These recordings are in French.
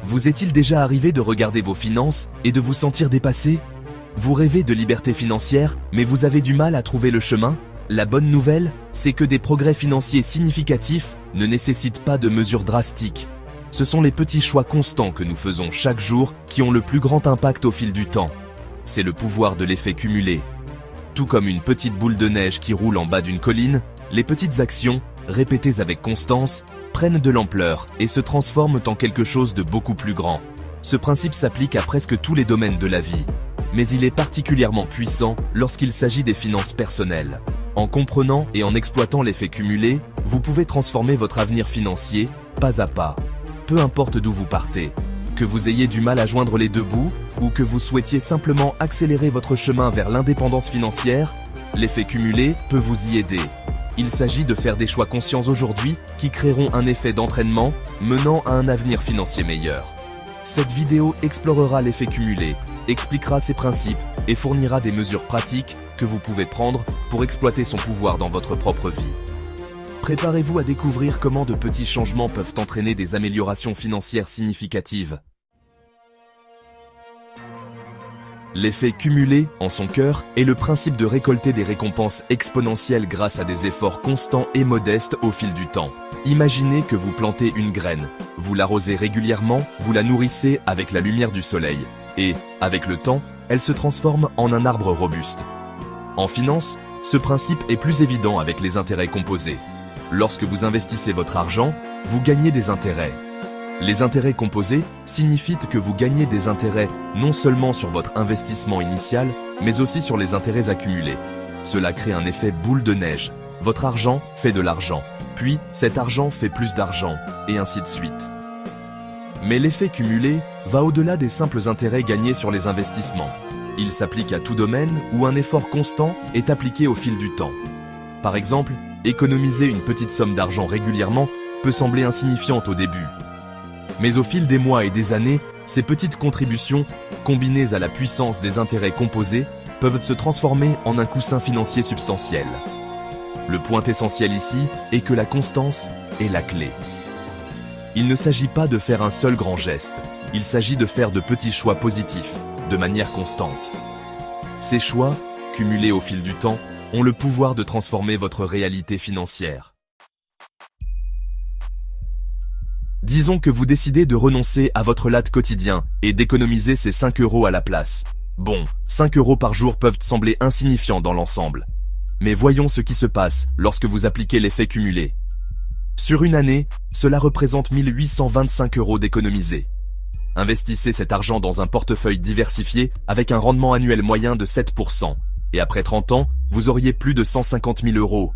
Vous est-il déjà arrivé de regarder vos finances et de vous sentir dépassé? Vous rêvez de liberté financière, mais vous avez du mal à trouver le chemin? La bonne nouvelle, c'est que des progrès financiers significatifs ne nécessitent pas de mesures drastiques. Ce sont les petits choix constants que nous faisons chaque jour qui ont le plus grand impact au fil du temps. C'est le pouvoir de l'effet cumulé. Tout comme une petite boule de neige qui roule en bas d'une colline, les petites actions, répétées avec constance, prennent de l'ampleur et se transforment en quelque chose de beaucoup plus grand. Ce principe s'applique à presque tous les domaines de la vie, mais il est particulièrement puissant lorsqu'il s'agit des finances personnelles. En comprenant et en exploitant l'effet cumulé, vous pouvez transformer votre avenir financier pas à pas. Peu importe d'où vous partez, que vous ayez du mal à joindre les deux bouts ou que vous souhaitiez simplement accélérer votre chemin vers l'indépendance financière, l'effet cumulé peut vous y aider. Il s'agit de faire des choix conscients aujourd'hui qui créeront un effet d'entraînement menant à un avenir financier meilleur. Cette vidéo explorera l'effet cumulé, expliquera ses principes et fournira des mesures pratiques que vous pouvez prendre pour exploiter son pouvoir dans votre propre vie. Préparez-vous à découvrir comment de petits changements peuvent entraîner des améliorations financières significatives. L'effet cumulé, en son cœur, est le principe de récolter des récompenses exponentielles grâce à des efforts constants et modestes au fil du temps. Imaginez que vous plantez une graine, vous l'arrosez régulièrement, vous la nourrissez avec la lumière du soleil, et, avec le temps, elle se transforme en un arbre robuste. En finance, ce principe est plus évident avec les intérêts composés. Lorsque vous investissez votre argent, vous gagnez des intérêts. Les intérêts composés signifient que vous gagnez des intérêts non seulement sur votre investissement initial, mais aussi sur les intérêts accumulés. Cela crée un effet boule de neige. Votre argent fait de l'argent, puis cet argent fait plus d'argent, et ainsi de suite. Mais l'effet cumulé va au-delà des simples intérêts gagnés sur les investissements. Il s'applique à tout domaine où un effort constant est appliqué au fil du temps. Par exemple, économiser une petite somme d'argent régulièrement peut sembler insignifiante au début. Mais au fil des mois et des années, ces petites contributions, combinées à la puissance des intérêts composés, peuvent se transformer en un coussin financier substantiel. Le point essentiel ici est que la constance est la clé. Il ne s'agit pas de faire un seul grand geste, il s'agit de faire de petits choix positifs, de manière constante. Ces choix, cumulés au fil du temps, ont le pouvoir de transformer votre réalité financière. Disons que vous décidez de renoncer à votre latte quotidien et d'économiser ces 5 € à la place. Bon, 5 € par jour peuvent sembler insignifiants dans l'ensemble. Mais voyons ce qui se passe lorsque vous appliquez l'effet cumulé. Sur une année, cela représente 1825 € d'économisés. Investissez cet argent dans un portefeuille diversifié avec un rendement annuel moyen de 7%. Et après 30 ans, vous auriez plus de 150 000 €.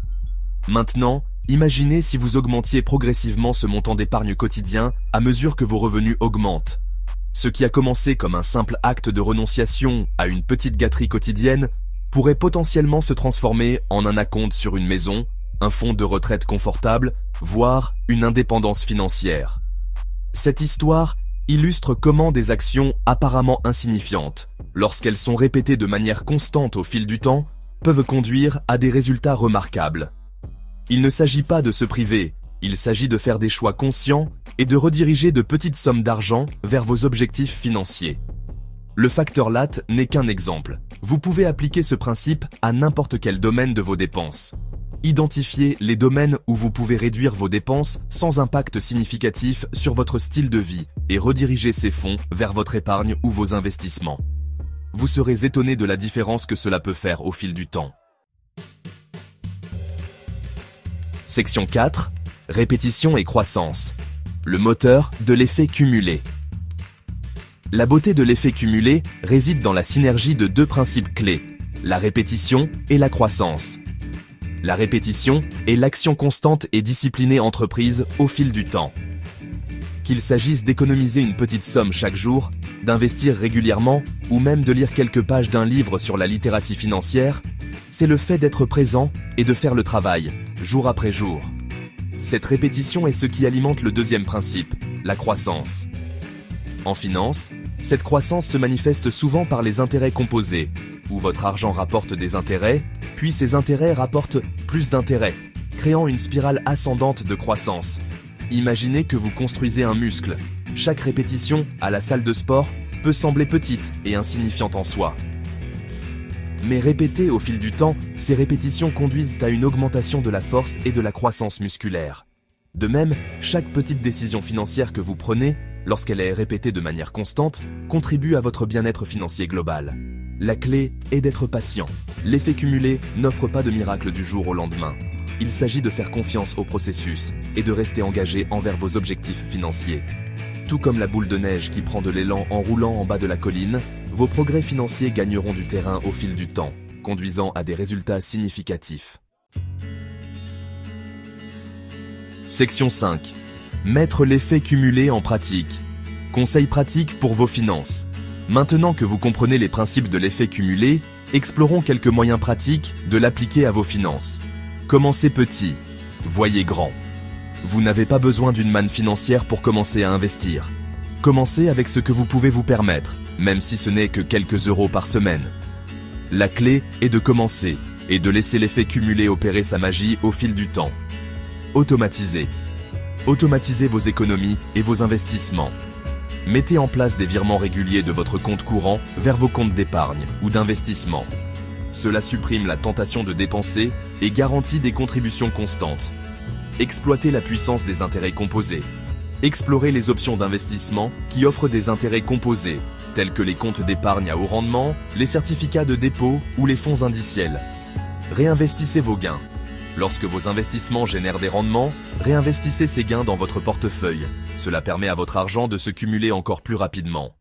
Maintenant, imaginez si vous augmentiez progressivement ce montant d'épargne quotidien à mesure que vos revenus augmentent. Ce qui a commencé comme un simple acte de renonciation à une petite gâterie quotidienne pourrait potentiellement se transformer en un acompte sur une maison, un fonds de retraite confortable, voire une indépendance financière. Cette histoire illustre comment des actions apparemment insignifiantes, lorsqu'elles sont répétées de manière constante au fil du temps, peuvent conduire à des résultats remarquables. Il ne s'agit pas de se priver, il s'agit de faire des choix conscients et de rediriger de petites sommes d'argent vers vos objectifs financiers. Le facteur LAT n'est qu'un exemple. Vous pouvez appliquer ce principe à n'importe quel domaine de vos dépenses. Identifiez les domaines où vous pouvez réduire vos dépenses sans impact significatif sur votre style de vie et rediriger ces fonds vers votre épargne ou vos investissements. Vous serez étonné de la différence que cela peut faire au fil du temps. Section 4. Répétition et croissance. Le moteur de l'effet cumulé. La beauté de l'effet cumulé réside dans la synergie de deux principes clés, la répétition et la croissance. La répétition est l'action constante et disciplinée entreprise au fil du temps. Qu'il s'agisse d'économiser une petite somme chaque jour, d'investir régulièrement ou même de lire quelques pages d'un livre sur la littératie financière, c'est le fait d'être présent et de faire le travail, jour après jour. Cette répétition est ce qui alimente le deuxième principe, la croissance. En finance, cette croissance se manifeste souvent par les intérêts composés, où votre argent rapporte des intérêts, puis ces intérêts rapportent plus d'intérêts, créant une spirale ascendante de croissance. Imaginez que vous construisez un muscle. chaque répétition à la salle de sport peut sembler petite et insignifiante en soi. Mais répétées au fil du temps, ces répétitions conduisent à une augmentation de la force et de la croissance musculaire. De même, chaque petite décision financière que vous prenez, lorsqu'elle est répétée de manière constante, contribue à votre bien-être financier global. La clé est d'être patient. L'effet cumulé n'offre pas de miracle du jour au lendemain. Il s'agit de faire confiance au processus et de rester engagé envers vos objectifs financiers. Tout comme la boule de neige qui prend de l'élan en roulant en bas de la colline, vos progrès financiers gagneront du terrain au fil du temps, conduisant à des résultats significatifs. Section 5. Mettre l'effet cumulé en pratique. Conseils pratiques pour vos finances. Maintenant que vous comprenez les principes de l'effet cumulé, explorons quelques moyens pratiques de l'appliquer à vos finances. Commencez petit, voyez grand. Vous n'avez pas besoin d'une manne financière pour commencer à investir. Commencez avec ce que vous pouvez vous permettre, même si ce n'est que quelques euros par semaine. La clé est de commencer et de laisser l'effet cumulé opérer sa magie au fil du temps. Automatisez. Automatisez vos économies et vos investissements. Mettez en place des virements réguliers de votre compte courant vers vos comptes d'épargne ou d'investissement. Cela supprime la tentation de dépenser et garantit des contributions constantes. Exploitez la puissance des intérêts composés. Explorez les options d'investissement qui offrent des intérêts composés, tels que les comptes d'épargne à haut rendement, les certificats de dépôt ou les fonds indiciels. Réinvestissez vos gains. Lorsque vos investissements génèrent des rendements, réinvestissez ces gains dans votre portefeuille. Cela permet à votre argent de se cumuler encore plus rapidement.